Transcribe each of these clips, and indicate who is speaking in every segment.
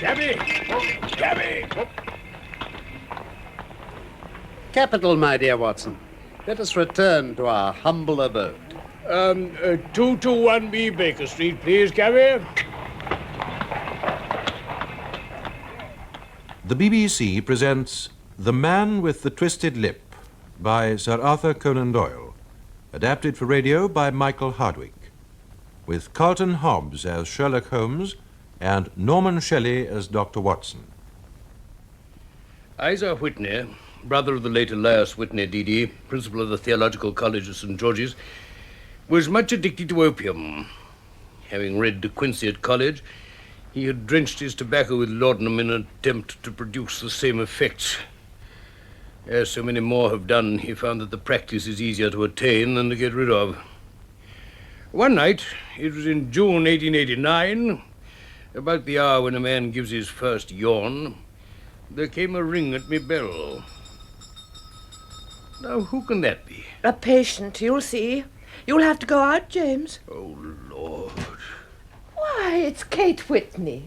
Speaker 1: Cabby! Cabby!
Speaker 2: Capital, my dear Watson. Let us return to our humble abode.
Speaker 1: 221B Baker Street, please, cabby.
Speaker 3: The BBC presents The Man with the Twisted Lip by Sir Arthur Conan Doyle, adapted for radio by Michael Hardwick, with Carleton Hobbs as Sherlock Holmes and Norman Shelley as Dr. Watson.
Speaker 4: Isaac Whitney, brother of the late Elias Whitney, D.D., principal of the Theological College of St. George's, was much addicted to opium. Having read De Quincey at college, he had drenched his tobacco with laudanum in an attempt to produce the same effects. As so many more have done, he found that the practice is easier to attain than to get rid of. One night, it was in June 1889, about the hour when a man gives his first yawn, there came a ring at me bell. Now, who can that be?
Speaker 5: A patient, you'll see. You'll have to go out, James.
Speaker 4: Oh, Lord.
Speaker 5: Why, it's Kate Whitney.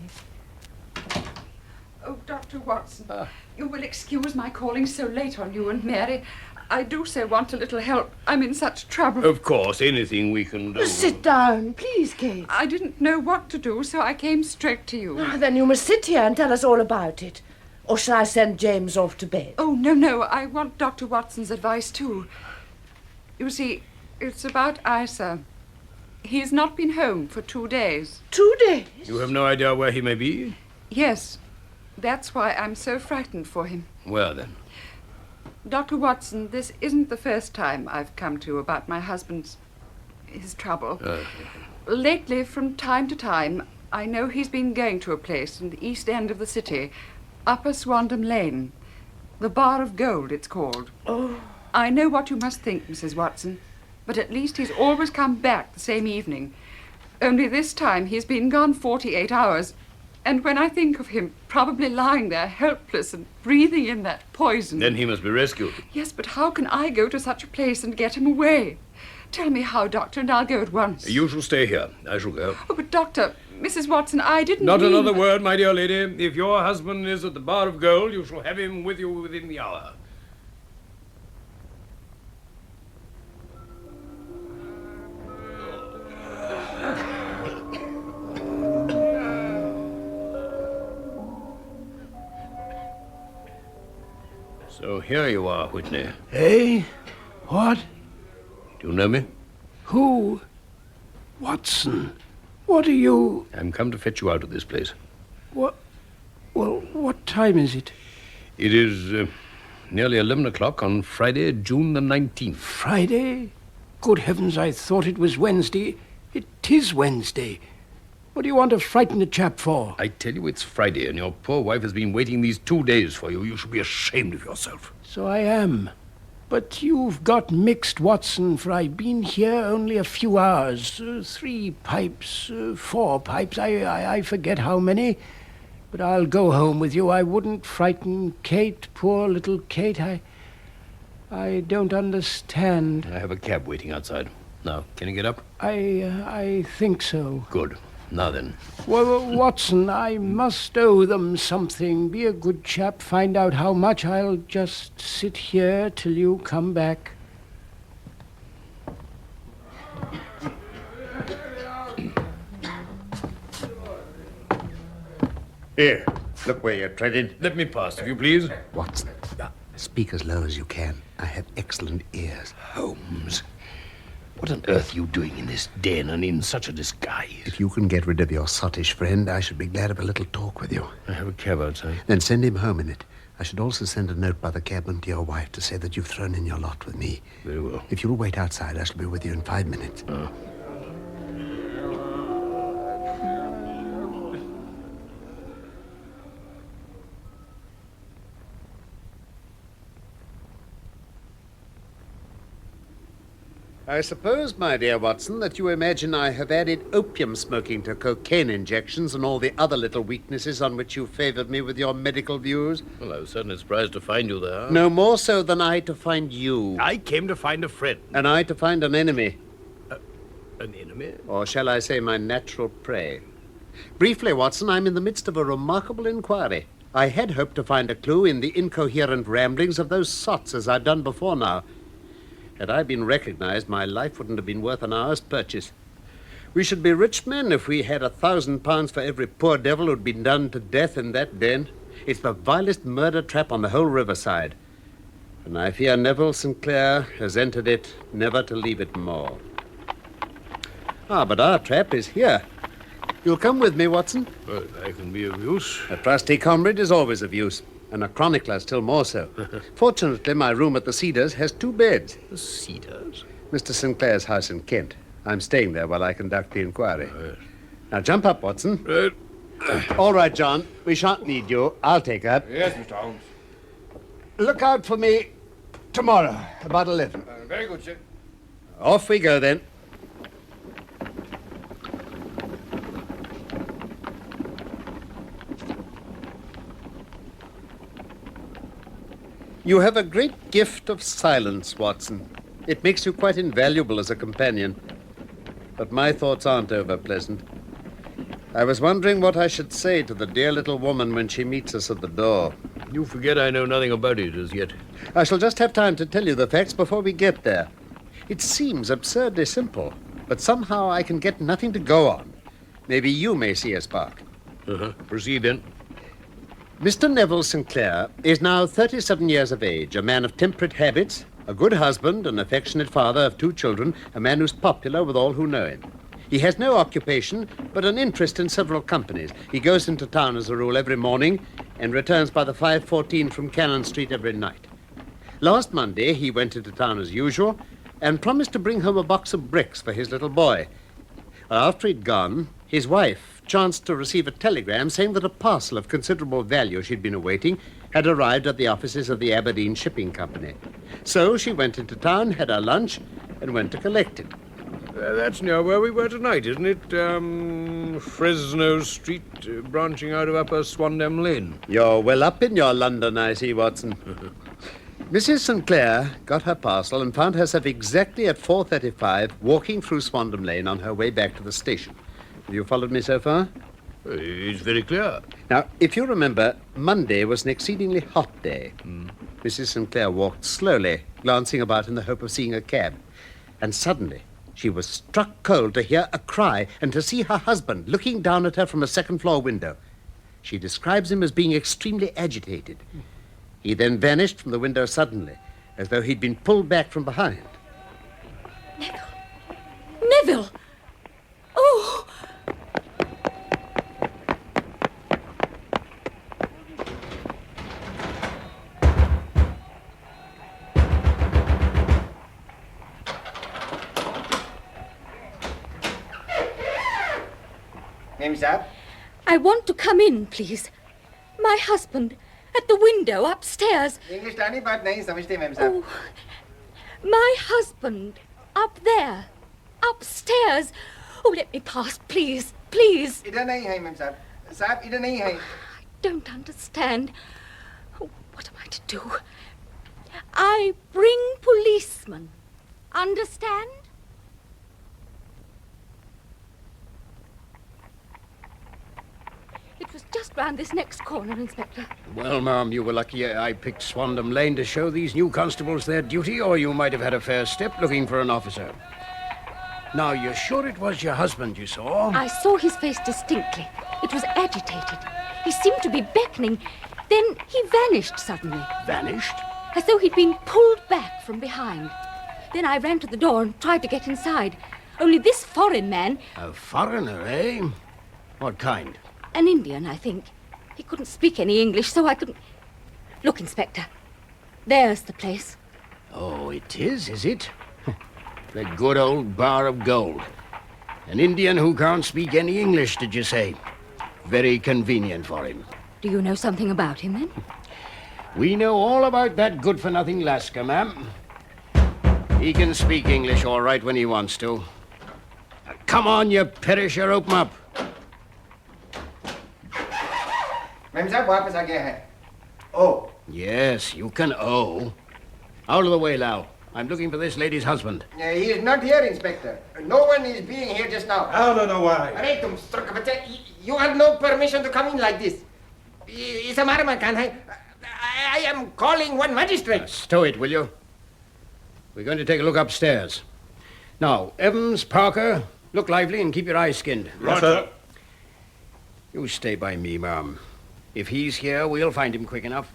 Speaker 6: Oh, Dr. Watson, you will excuse my calling so late on you and Mary. I do so want a little help. I'm in such trouble.
Speaker 4: Of course, anything we can do.
Speaker 5: Sit down, please, Kate.
Speaker 6: I didn't know what to do, so I came straight to you.
Speaker 5: Then you must sit here and tell us all about it. Or shall I send James off to bed?
Speaker 6: Oh, no. I want Dr. Watson's advice, too. You see, it's about Isa. He's not been home for 2 days.
Speaker 5: 2 days?
Speaker 4: You have no idea where he may be?
Speaker 6: Yes. That's why I'm so frightened for him.
Speaker 4: Well, then.
Speaker 6: Dr. Watson, this isn't the first time I've come to you about my his trouble. Lately, from time to time, I know he's been going to a place in the east end of the city, Upper Swandam Lane. The Bar of Gold, it's called.
Speaker 5: Oh.
Speaker 6: I know what you must think, Mrs. Watson, but at least he's always come back the same evening. Only this time he's been gone 48 hours. And when I think of him probably lying there helpless and breathing in that poison...
Speaker 4: Then he must be rescued.
Speaker 6: Yes, but how can I go to such a place and get him away? Tell me how, Doctor, and I'll go at once.
Speaker 4: You shall stay here. I shall go.
Speaker 6: Oh, but Doctor, Mrs. Watson, I didn't
Speaker 4: Not
Speaker 6: mean...
Speaker 4: another word, my dear lady. If your husband is at the Bar of Gold, you shall have him with you within the hour. So here you are, Whitney.
Speaker 1: Hey? What?
Speaker 4: Do you know me?
Speaker 1: Who? Watson. What are you...
Speaker 4: I'm come to fetch you out of this place.
Speaker 1: What? Well, what time is it?
Speaker 4: It is nearly 11 o'clock on Friday, June the 19th.
Speaker 1: Friday? Good heavens, I thought it was Wednesday. It is Wednesday. What do you want to frighten a chap for?
Speaker 4: I tell you it's Friday, and your poor wife has been waiting these 2 days for you. You should be ashamed of yourself.
Speaker 1: So I am. But you've got mixed, Watson, for I've been here only a few hours. 3 pipes, 4 pipes, I forget how many. But I'll go home with you. I wouldn't frighten Kate, poor little Kate. I don't understand.
Speaker 4: I have a cab waiting outside. Now, can you get up?
Speaker 1: I think so.
Speaker 4: Good. Now then.
Speaker 1: Well, Watson, I must owe them something. Be a good chap. Find out how much. I'll just sit here till you come back.
Speaker 2: Here, look where you're treading.
Speaker 4: Let me pass, if you please.
Speaker 7: Watson, speak as low as you can. I have excellent ears.
Speaker 4: Holmes, what on earth are you doing in this den and in such a disguise?
Speaker 7: If you can get rid of your sottish friend, I should be glad of a little talk with you.
Speaker 4: I have a cab outside.
Speaker 7: Then send him home in it. I should also send a note by the cabman to your wife to say that you've thrown in your lot with me.
Speaker 4: Very well.
Speaker 7: If you'll wait outside, I shall be with you in 5 minutes.
Speaker 2: I suppose, my dear Watson, that you imagine I have added opium smoking to cocaine injections and all the other little weaknesses on which you favored me with your medical views.
Speaker 4: Well, I was certainly surprised to find you there.
Speaker 2: No more so than I to find you.
Speaker 4: I came to find a friend.
Speaker 2: And I to find an enemy.
Speaker 4: An enemy?
Speaker 2: Or shall I say my natural prey? Briefly, Watson, I'm in the midst of a remarkable inquiry. I had hoped to find a clue in the incoherent ramblings of those sots, as I've done before now. Had I been recognized, my life wouldn't have been worth an hour's purchase. We should be rich men if we had £1,000 for every poor devil who'd been done to death in that den. It's the vilest murder trap on the whole riverside. And I fear Neville Sinclair has entered it, never to leave it more. Ah, but our trap is here. You'll come with me, Watson?
Speaker 4: Well, I can be of use.
Speaker 2: A trusty comrade is always of use, and a chronicler still more so. Fortunately, my room at the Cedars has 2 beds.
Speaker 4: The Cedars?
Speaker 2: Mr. Sinclair's house in Kent. I'm staying there while I conduct the inquiry. Now, jump up, Watson. All right, John. We shan't need you. I'll take her.
Speaker 8: Yes, Mr. Holmes.
Speaker 1: Look out for me tomorrow, about 11.
Speaker 8: Very good, sir.
Speaker 2: Off we go, then. You have a great gift of silence, Watson. It makes you quite invaluable as a companion. But my thoughts aren't over pleasant. I was wondering what I should say to the dear little woman when she meets us at the door.
Speaker 4: You forget I know nothing about it as yet.
Speaker 2: I shall just have time to tell you the facts before we get there. It seems absurdly simple, but somehow I can get nothing to go on. Maybe you may see a spark.
Speaker 4: Proceed, then.
Speaker 2: Mr. Neville Sinclair is now 37 years of age, a man of temperate habits, a good husband, an affectionate father of 2 children, a man who's popular with all who know him. He has no occupation, but an interest in several companies. He goes into town, as a rule, every morning and returns by the 5:14 from Cannon Street every night. Last Monday, he went into town as usual and promised to bring home a box of bricks for his little boy. After he'd gone, his wife chanced to receive a telegram saying that a parcel of considerable value she'd been awaiting had arrived at the offices of the Aberdeen Shipping Company. So she went into town, had her lunch, and went to collect it.
Speaker 4: That's near where we were tonight, isn't it? Fresno Street, branching out of Upper Swandam Lane.
Speaker 2: You're well up in your London, I see, Watson. Mrs. Sinclair got her parcel and found herself exactly at 4:35 walking through Swandam Lane on her way back to the station. Have you followed me so far?
Speaker 4: It's very clear.
Speaker 2: Now, if you remember, Monday was an exceedingly hot day. Mrs. Sinclair walked slowly, glancing about in the hope of seeing a cab. And suddenly, she was struck cold to hear a cry and to see her husband looking down at her from a second-floor window. She describes him as being extremely agitated. He then vanished from the window suddenly, as though he'd been pulled back from behind.
Speaker 5: Neville! Oh!
Speaker 8: Name, sir?
Speaker 9: I want to come in, please. My husband, at the window upstairs.
Speaker 8: English नहीं बात नहीं समझते ma'am साहब.
Speaker 9: Oh, my husband, up there, upstairs. Oh, let me pass, please, please.
Speaker 8: इधर नहीं है ma'am साहब. साहब इधर नहीं है.
Speaker 9: I don't understand. Oh, what am I to do? I bring policemen. Understand? It was just round this next corner, Inspector.
Speaker 1: Well, ma'am, you were lucky I picked Swandam Lane to show these new constables their duty, or you might have had a fair step looking for an officer. Now, you're sure it was your husband you saw?
Speaker 9: I saw his face distinctly. It was agitated. He seemed to be beckoning. Then he vanished suddenly,
Speaker 1: Vanished?
Speaker 9: as though he'd been pulled back from behind. Then I ran to the door and tried to get inside. Only this foreign man,
Speaker 1: A foreigner, eh? What kind?
Speaker 9: an Indian, I think. He couldn't speak any English, so I couldn't... Look, Inspector. There's the place.
Speaker 1: Oh, it is it? The good old bar of gold. An Indian who can't speak any English, did you say? Very convenient for him.
Speaker 9: Do you know something about him, then?
Speaker 1: We know all about that good-for-nothing Lascar, ma'am. He can speak English all right when he wants to. Now, come on, you perisher, open up.
Speaker 8: Ma'am साहब वापस आ गया है. Oh.
Speaker 1: Yes, you can owe. Out of the way, Lau. I'm looking for this lady's husband.
Speaker 8: He is not here, Inspector. No one is being here just now.
Speaker 10: I don't know why.
Speaker 8: Retum, you had no permission to come in like this. It's a matter, man. I am calling one magistrate.
Speaker 1: Stow it, will you? We're going to take a look upstairs. Now, Evans, Parker, look lively and keep your eyes skinned.
Speaker 10: Yes, sir.
Speaker 1: You stay by me, ma'am. If he's here, we'll find him quick enough.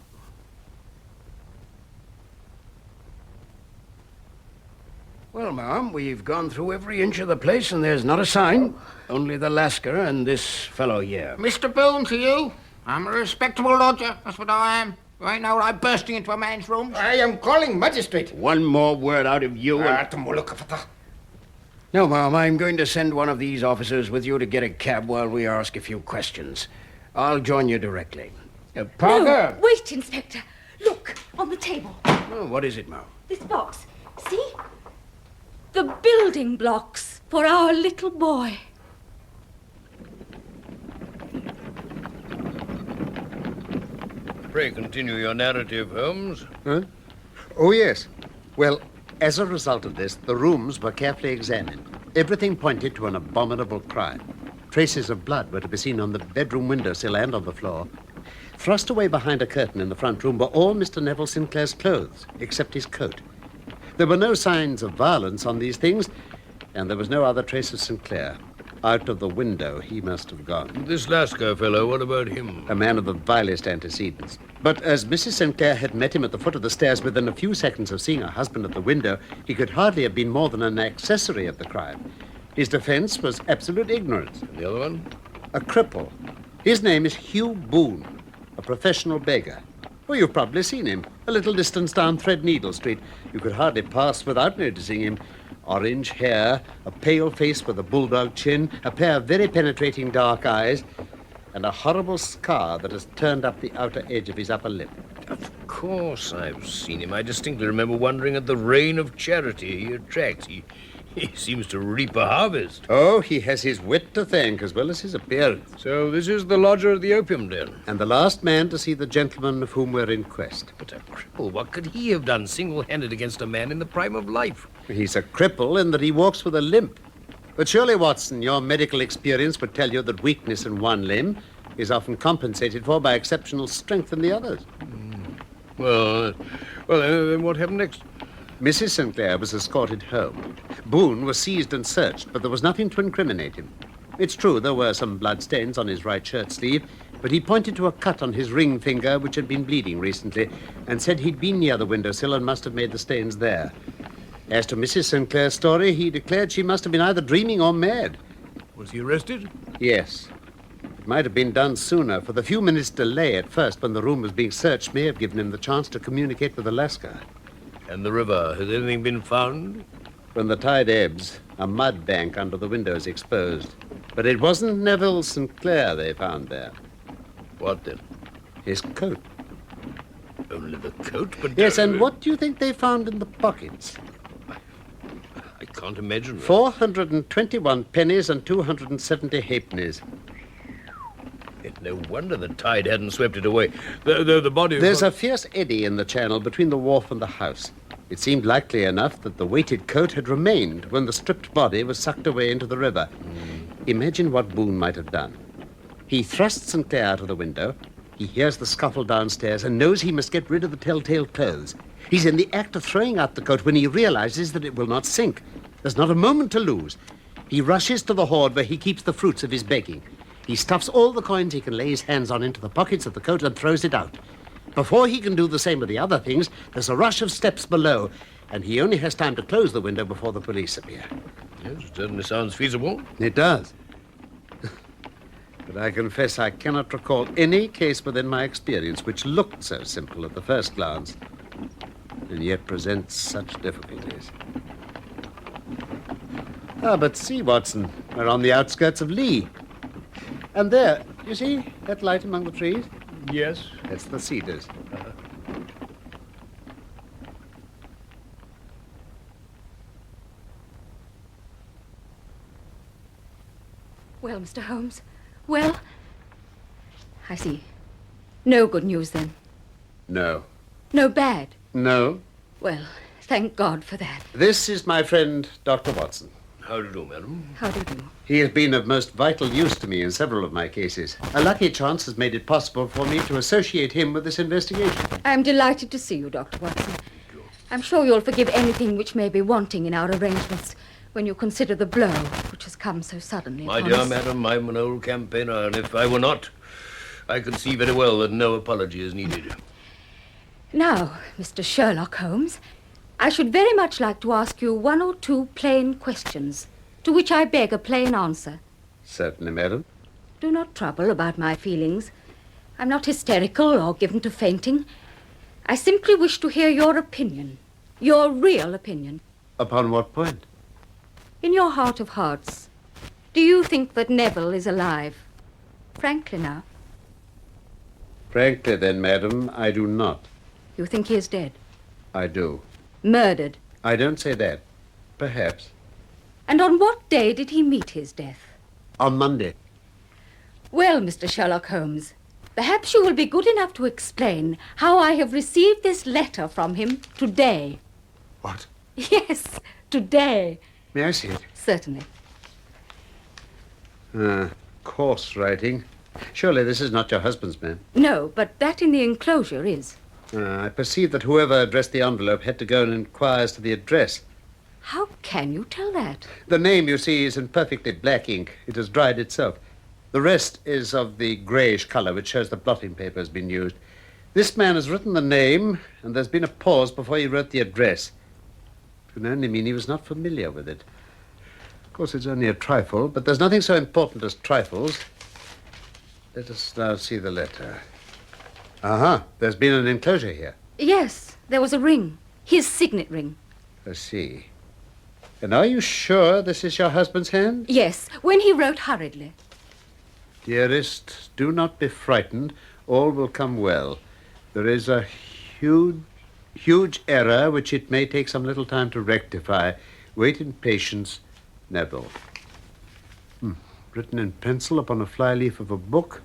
Speaker 1: Well, ma'am, we've gone through every inch of the place and there's not a sign. Only the Lascar and this fellow here.
Speaker 11: Mr. Boone, to you. I'm a respectable lodger, that's what I am. Right now I'm bursting into a man's room.
Speaker 8: I am calling magistrate.
Speaker 1: One more word out of you and... No, ma'am, I'm going to send one of these officers with you to get a cab while we ask a few questions. I'll join you directly. Parker!
Speaker 9: No, wait, Inspector. Look, on the table.
Speaker 1: Oh, what is it, ma'am?
Speaker 9: This box. See? The building blocks for our little boy.
Speaker 4: Pray continue your narrative, Holmes.
Speaker 2: Huh? Oh, yes. Well, as a result of this, the rooms were carefully examined. Everything pointed to an abominable crime. Traces of blood were to be seen on the bedroom windowsill and on the floor. Thrust away behind a curtain in the front room were all Mr. Neville Sinclair's clothes, except his coat. There were no signs of violence on these things, and there was no other trace of Sinclair. Out of the window he must have gone.
Speaker 4: This Lascar fellow, what about him?
Speaker 2: A man of the vilest antecedents. But as Mrs. Sinclair had met him at the foot of the stairs within a few seconds of seeing her husband at the window, he could hardly have been more than an accessory of the crime. His defense was absolute ignorance.
Speaker 4: And the other one?
Speaker 2: A cripple. His name is Hugh Boone, a professional beggar. Oh, you've probably seen him. A little distance down Threadneedle Street. You could hardly pass without noticing him. Orange hair, a pale face with a bulldog chin, a pair of very penetrating dark eyes, and a horrible scar that has turned up the outer edge of his upper lip.
Speaker 4: Of course I've seen him. I distinctly remember wondering at the reign of charity he attracts. He seems to reap a harvest.
Speaker 2: Oh, he has his wit to thank as well as his appearance.
Speaker 4: So this is the lodger of the opium den.
Speaker 2: And the last man to see the gentleman of whom we're in quest.
Speaker 4: But a cripple, what could he have done single-handed against a man in the prime of life?
Speaker 2: He's a cripple in that he walks with a limp. But surely, Watson, your medical experience would tell you that weakness in one limb is often compensated for by exceptional strength in the others.
Speaker 4: Well, then what happened next?
Speaker 2: Mrs. Sinclair was escorted home. Boone was seized and searched, but there was nothing to incriminate him. It's true there were some bloodstains on his right shirt sleeve, but he pointed to a cut on his ring finger which had been bleeding recently and said he'd been near the windowsill and must have made the stains there. As to Mrs. Sinclair's story, he declared she must have been either dreaming or mad.
Speaker 4: Was he arrested?
Speaker 2: Yes. It might have been done sooner, for the few minutes' delay at first when the room was being searched may have given him the chance to communicate with the Lascar.
Speaker 4: And the river, has anything been found?
Speaker 2: When the tide ebbs, a mud bank under the window is exposed. But it wasn't Neville Sinclair they found there.
Speaker 4: What then?
Speaker 2: His coat.
Speaker 4: Only the coat? But
Speaker 2: Yes, and what do you think they found in the pockets?
Speaker 4: I can't imagine.
Speaker 2: 421 pennies and 270 halfpennies.
Speaker 4: It's no wonder the tide hadn't swept it away. The body...
Speaker 2: There's a fierce eddy in the channel between the wharf and the house. It seemed likely enough that the weighted coat had remained when the stripped body was sucked away into the river. Imagine what Boone might have done. He thrusts Sinclair out of the window. He hears the scuffle downstairs and knows he must get rid of the telltale clothes. He's in the act of throwing out the coat when he realizes that it will not sink. There's not a moment to lose. He rushes to the hoard where he keeps the fruits of his begging. He stuffs all the coins he can lay his hands on into the pockets of the coat and throws it out. Before he can do the same with the other things, there's a rush of steps below, and he only has time to close the window before the police appear.
Speaker 4: Yes, it certainly sounds feasible.
Speaker 2: It does. But I confess I cannot recall any case within my experience which looked so simple at the first glance, and yet presents such difficulties. Ah, but see, Watson, we're on the outskirts of Lee. And there, you see that light among the trees?
Speaker 1: Yes.
Speaker 2: That's the cedars.
Speaker 9: Well, Mr. Holmes, well, I see. No good news, then.
Speaker 2: No.
Speaker 9: No bad.
Speaker 2: No.
Speaker 9: Well, Thank God for that.
Speaker 2: This is my friend, Dr. Watson.
Speaker 4: How do you do, madam?
Speaker 9: How do you do?
Speaker 2: He has been of most vital use to me in several of my cases. A lucky chance has made it possible for me to associate him with this investigation.
Speaker 9: I'm delighted to see you, Dr. Watson. I'm sure you'll forgive anything which may be wanting in our arrangements when you consider the blow which has come so suddenly
Speaker 4: My
Speaker 9: upon
Speaker 4: dear
Speaker 9: us.
Speaker 4: madam, I'm an old campaigner, and if I were not, I can see very well that no apology is needed.
Speaker 9: Now, Mr. Sherlock Holmes, I should very much like to ask you one or two plain questions, to which I beg a plain answer.
Speaker 2: Certainly, madam.
Speaker 9: Do not trouble about my feelings. I'm not hysterical or given to fainting. I simply wish to hear your opinion, your real opinion.
Speaker 2: Upon what point?
Speaker 9: In your heart of hearts, do you think that Neville is alive? Frankly now.
Speaker 2: Frankly, then, madam, I do not.
Speaker 9: You think he is dead?
Speaker 2: I do.
Speaker 9: Murdered?
Speaker 2: I don't say that. Perhaps.
Speaker 9: And on what day did he meet his death?
Speaker 2: On Monday.
Speaker 9: Well, Mr. Sherlock Holmes, perhaps you will be good enough to explain how I have received this letter from him today.
Speaker 2: What?
Speaker 9: Yes, today.
Speaker 2: May I see it?
Speaker 9: Certainly.
Speaker 2: Coarse writing. Surely this is not your husband's man.
Speaker 9: No, but that in the enclosure is.
Speaker 2: I perceive that whoever addressed the envelope had to go and inquire as to the address.
Speaker 9: How can you tell that?
Speaker 2: The name, you see, is in perfectly black ink. It has dried itself. The rest is of the greyish colour, which shows the blotting paper has been used. This man has written the name, and there's been a pause before he wrote the address. It can only mean he was not familiar with it. Of course, it's only a trifle, but there's nothing so important as trifles. Let us now see the letter. There's been an enclosure here.
Speaker 9: Yes, there was a ring. His signet ring.
Speaker 2: I see. And are you sure this is your husband's hand?
Speaker 9: Yes, when he wrote hurriedly.
Speaker 2: Dearest, do not be frightened. All will come well. There is a huge error which it may take some little time to rectify. Wait in patience, Neville. Written in pencil upon a flyleaf of a book.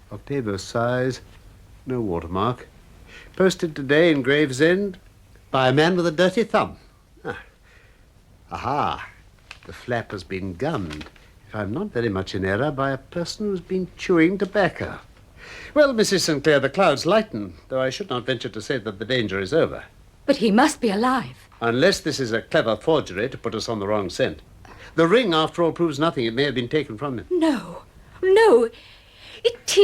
Speaker 2: Octavo size. No watermark. Posted today in Gravesend by a man with a dirty thumb. Aha. The flap has been gummed, if I'm not very much in error, by a person who's been chewing tobacco. Well, Mrs. Sinclair, the clouds lighten, though I should not venture to say that the danger is over.
Speaker 9: But he must be alive.
Speaker 2: Unless this is a clever forgery to put us on the wrong scent. The ring, after all, proves nothing. It may have been taken from him.
Speaker 9: No. It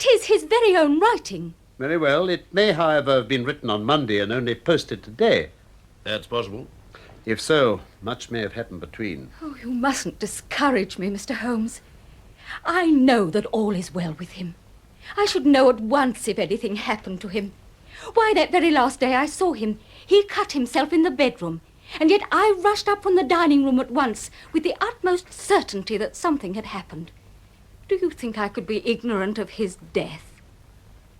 Speaker 9: is his very own writing.
Speaker 2: Very well. It may, however, have been written on Monday and only posted today.
Speaker 4: That's possible.
Speaker 2: If so, much may have happened between.
Speaker 9: Oh, you mustn't discourage me, Mr. Holmes. I know that all is well with him. I should know at once if anything happened to him. Why, that very last day I saw him, he cut himself in the bedroom, and yet I rushed up from the dining room at once with the utmost certainty that something had happened. Do you think I could be ignorant of his death?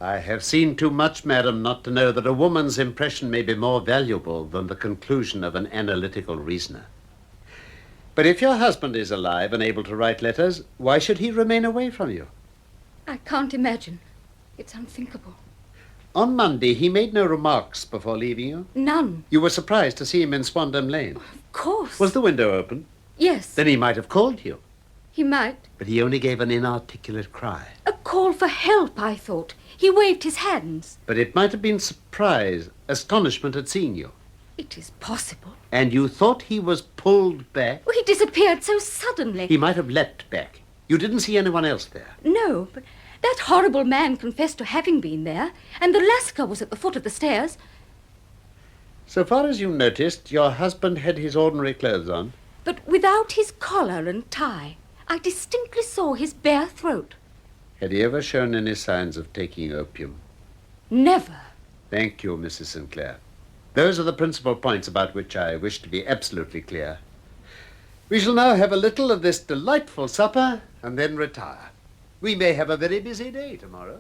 Speaker 2: I have seen too much, madam, not to know that a woman's impression may be more valuable than the conclusion of an analytical reasoner. But if your husband is alive and able to write letters, why should he remain away from you?
Speaker 9: I can't imagine. It's unthinkable.
Speaker 2: On Monday, he made no remarks before leaving you?
Speaker 9: None.
Speaker 2: You were surprised to see him in Swandam Lane?
Speaker 9: Of course.
Speaker 2: Was the window open?
Speaker 9: Yes.
Speaker 2: Then he might have called you.
Speaker 9: He might.
Speaker 2: But he only gave an inarticulate cry.
Speaker 9: A call for help, I thought. He waved his hands.
Speaker 2: But it might have been surprise, astonishment at seeing you.
Speaker 9: It is possible.
Speaker 2: And you thought he was pulled back?
Speaker 9: Oh, he disappeared so suddenly.
Speaker 2: He might have leapt back. You didn't see anyone else there?
Speaker 9: No, but that horrible man confessed to having been there, and the Lascar was at the foot of the stairs.
Speaker 2: So far as you noticed, your husband had his ordinary clothes on.
Speaker 9: But without his collar and tie. I distinctly saw his bare throat.
Speaker 2: Had he ever shown any signs of taking opium?
Speaker 9: Never.
Speaker 2: Thank you, Mrs. Sinclair. Those are the principal points about which I wish to be absolutely clear. We shall now have a little of this delightful supper and then retire. We may have a very busy day tomorrow.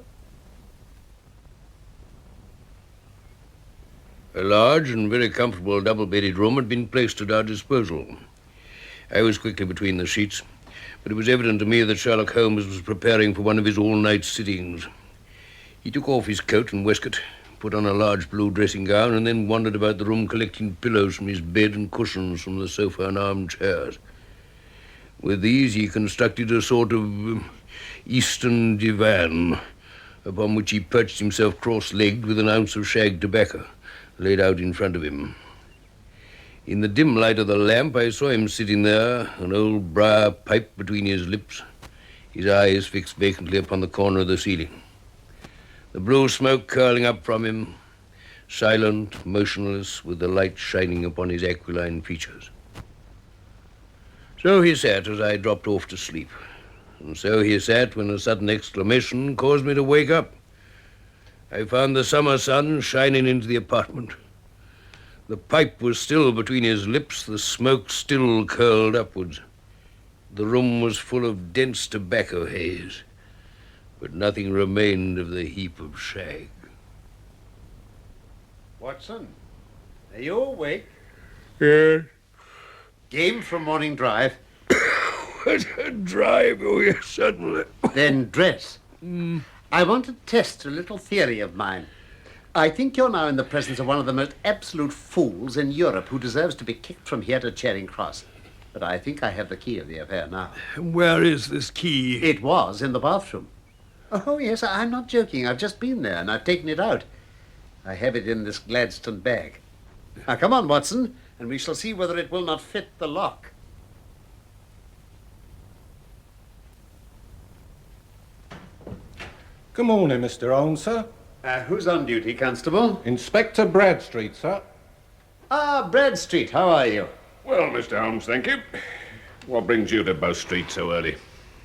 Speaker 4: A large and very comfortable double-bedded room had been placed at our disposal. I was quickly between the sheets, but it was evident to me that Sherlock Holmes was preparing for one of his all-night sittings. He took off his coat and waistcoat, put on a large blue dressing gown, and then wandered about the room collecting pillows from his bed and cushions from the sofa and armchairs. With these he constructed a sort of eastern divan, upon which he perched himself cross-legged with an ounce of shag tobacco laid out in front of him. In the dim light of the lamp, I saw him sitting there, an old briar pipe between his lips, his eyes fixed vacantly upon the corner of the ceiling. The blue smoke curling up from him, silent, motionless, with the light shining upon his aquiline features. So he sat as I dropped off to sleep. And so he sat when a sudden exclamation caused me to wake up. I found the summer sun shining into the apartment. The pipe was still between his lips, the smoke still curled upwards. The room was full of dense tobacco haze, but nothing remained of the heap of shag.
Speaker 2: Watson, are you awake?
Speaker 4: Yes.
Speaker 2: Game for morning drive?
Speaker 4: What a drive, oh yes, certainly.
Speaker 2: Then dress. I want to test a little theory of mine. I think you're now in the presence of one of the most absolute fools in Europe who deserves to be kicked from here to Charing Cross. But I think I have the key of the affair now.
Speaker 4: Where is this key?
Speaker 2: It was in the bathroom. Oh, yes, I'm not joking. I've just been there and I've taken it out. I have it in this Gladstone bag. Now, come on, Watson, and we shall see whether it will not fit the lock.
Speaker 10: Good morning, Mr. Holmes, sir.
Speaker 2: Who's on duty, Constable?
Speaker 10: Inspector Bradstreet, sir.
Speaker 2: Ah, Bradstreet, how are you?
Speaker 12: Well, Mr. Holmes, thank you. What brings you to Bow Street so early?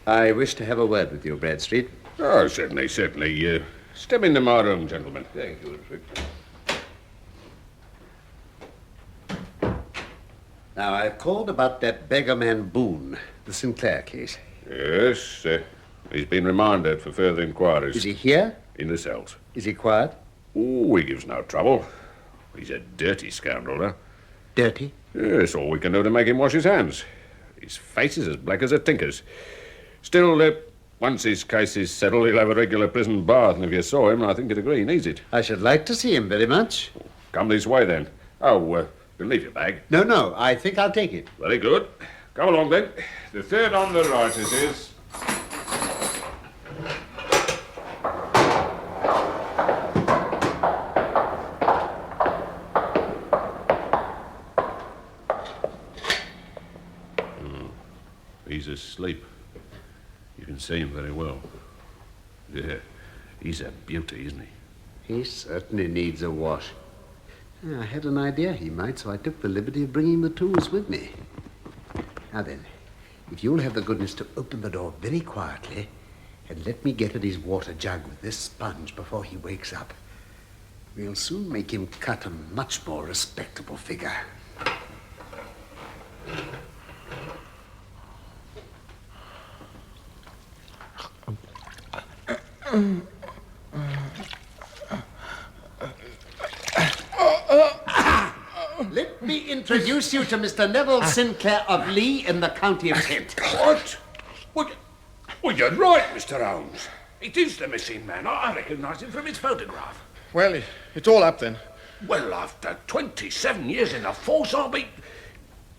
Speaker 2: I wish to have a word with you, Bradstreet.
Speaker 12: Oh, certainly. Step into my room, gentlemen.
Speaker 4: Thank you, Inspector.
Speaker 2: Now, I've called about that beggar man Boone, the Sinclair case.
Speaker 12: Yes, he's been remanded for further inquiries.
Speaker 2: Is he here?
Speaker 12: In the cells.
Speaker 2: Is he quiet?
Speaker 12: Oh, he gives no trouble. He's a dirty scoundrel, huh?
Speaker 2: Dirty?
Speaker 12: Yes, all we can do to make him wash his hands. His face is as black as a tinker's. Still, once his case is settled, he'll have a regular prison bath, and if you saw him, I think you'd agree he needs it.
Speaker 2: I should like to see him very much.
Speaker 12: Come this way, then. Oh, you'll leave your bag.
Speaker 2: No, I think I'll take it.
Speaker 12: Very good. Come along, then. The third on the right, it is. He's asleep. You can see him very well. Yeah, he's a beauty, isn't he?
Speaker 2: He certainly needs a wash. I had an idea he might, so I took the liberty of bringing the tools with me. Now then, if you'll have the goodness to open the door very quietly and let me get at his water jug with this sponge before he wakes up, we'll soon make him cut a much more respectable figure. Let me introduce you to Mr. Neville Sinclair of Lee in the county of Kent.
Speaker 12: What? Well, you're right, Mr. Holmes. It is the missing man. I recognise him from his photograph.
Speaker 10: Well, it's all up then.
Speaker 12: Well, after 27 years in the force, I'll be...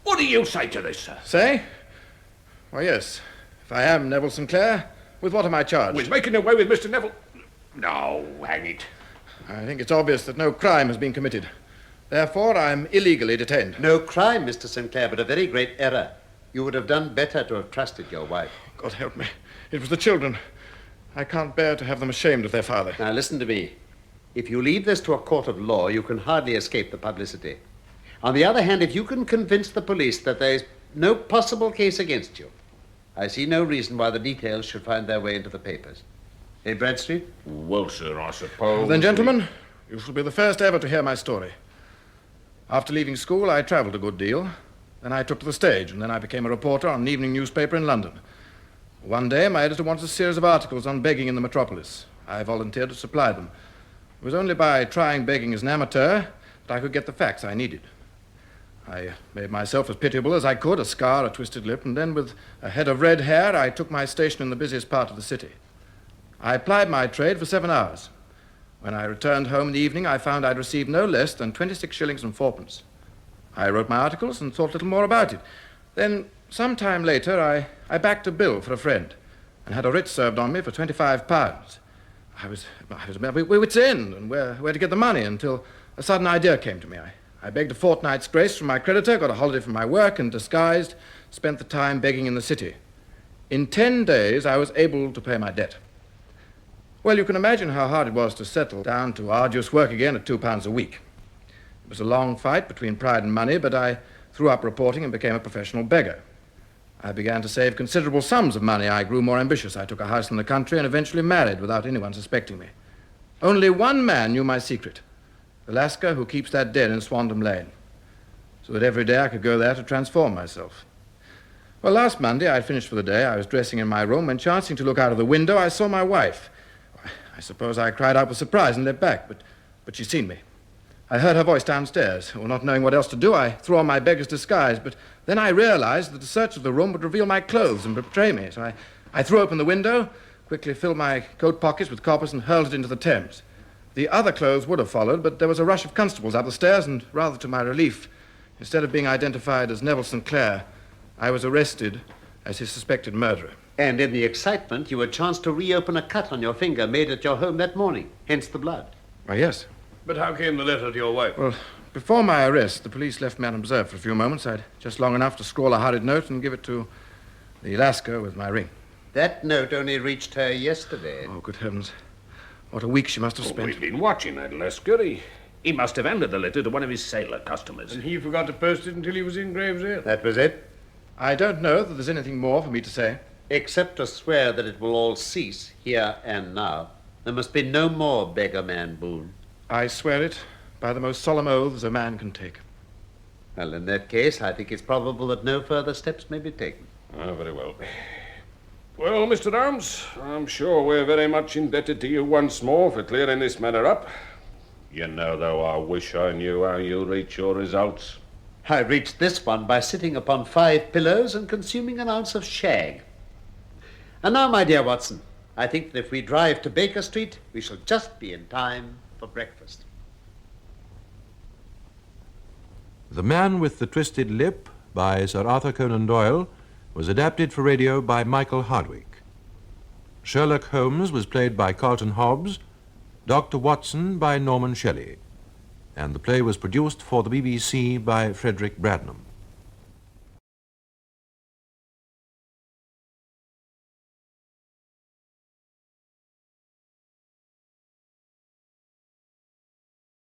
Speaker 12: What do you say to this, sir?
Speaker 10: Say? Why, yes. If I am Neville Sinclair, with what am I charged?
Speaker 12: With making away with Mr. Neville... No, hang it.
Speaker 10: I think it's obvious that no crime has been committed. Therefore, I'm illegally detained.
Speaker 2: No crime, Mr. Sinclair, but a very great error. You would have done better to have trusted your wife.
Speaker 10: God help me. It was the children. I can't bear to have them ashamed of their father.
Speaker 2: Now, listen to me. If you leave this to a court of law, you can hardly escape the publicity. On the other hand, if you can convince the police that there is no possible case against you, I see no reason why the details should find their way into the papers. Eh, Bradstreet?
Speaker 12: Well, sir, I suppose...
Speaker 10: Then, gentlemen, you shall be the first ever to hear my story. After leaving school, I travelled a good deal. Then I took to the stage, and then I became a reporter on an evening newspaper in London. One day, my editor wanted a series of articles on begging in the metropolis. I volunteered to supply them. It was only by trying begging as an amateur that I could get the facts I needed. I made myself as pitiable as I could, a scar, a twisted lip, and then with a head of red hair, I took my station in the busiest part of the city. I plied my trade for 7 hours. When I returned home in the evening, I found I'd received no less than 26 shillings and fourpence. I wrote my articles and thought little more about it. Then, some time later, I backed a bill for a friend and had a writ served on me for £25. I was at my wit's end and where to get the money until a sudden idea came to me. I begged a fortnight's grace from my creditor, got a holiday from my work, and disguised, spent the time begging in the city. In 10 days, I was able to pay my debt. Well, you can imagine how hard it was to settle down to arduous work again at £2 a week. It was a long fight between pride and money, but I threw up reporting and became a professional beggar. I began to save considerable sums of money. I grew more ambitious. I took a house in the country and eventually married without anyone suspecting me. Only one man knew my secret, the Lascar who keeps that den in Swandam Lane, so that every day I could go there to transform myself. Well, last Monday I'd finished for the day. I was dressing in my room when, chancing to look out of the window, I saw my wife. I suppose I cried out with surprise and leapt back, but she'd seen me. I heard her voice downstairs. Well, not knowing what else to do, I threw on my beggar's disguise, but then I realized that a search of the room would reveal my clothes and betray me. So I threw open the window, quickly filled my coat pockets with coppers and hurled it into the Thames. The other clothes would have followed, but there was a rush of constables up the stairs, and rather to my relief, instead of being identified as Neville St. Clair, I was arrested as his suspected murderer.
Speaker 2: And in the excitement, you had chanced to reopen a cut on your finger made at your home that morning, hence the blood.
Speaker 10: Why, yes.
Speaker 4: But how came the letter to your wife?
Speaker 10: Well, before my arrest, the police left me unobserved for a few moments. I'd just long enough to scrawl a hurried note and give it to the Lascar with my ring.
Speaker 2: That note only reached her yesterday.
Speaker 10: Oh, good heavens. What a week she must have spent.
Speaker 12: We've been watching that Lascar. He must have handed the letter to one of his sailor customers.
Speaker 4: And he forgot to post it until he was in Gravesend.
Speaker 2: That was it.
Speaker 10: I don't know that there's anything more for me to say.
Speaker 2: Except to swear that it will all cease here and now. There must be no more beggar man Boone.
Speaker 10: I swear it by the most solemn oaths a man can take.
Speaker 2: Well, in that case, I think it's probable that no further steps may be taken.
Speaker 12: Ah, very well. Well, Mr. Holmes, I'm sure we're very much indebted to you once more for clearing this matter up. You know, though, I wish I knew how you reach your results.
Speaker 2: I reached this one by sitting upon 5 pillows and consuming an ounce of shag. And now, my dear Watson, I think that if we drive to Baker Street, we shall just be in time for breakfast.
Speaker 3: The Man with the Twisted Lip by Sir Arthur Conan Doyle was adapted for radio by Michael Hardwick. Sherlock Holmes was played by Carleton Hobbs, Dr. Watson by Norman Shelley, and the play was produced for the BBC by Frederick Bradnam.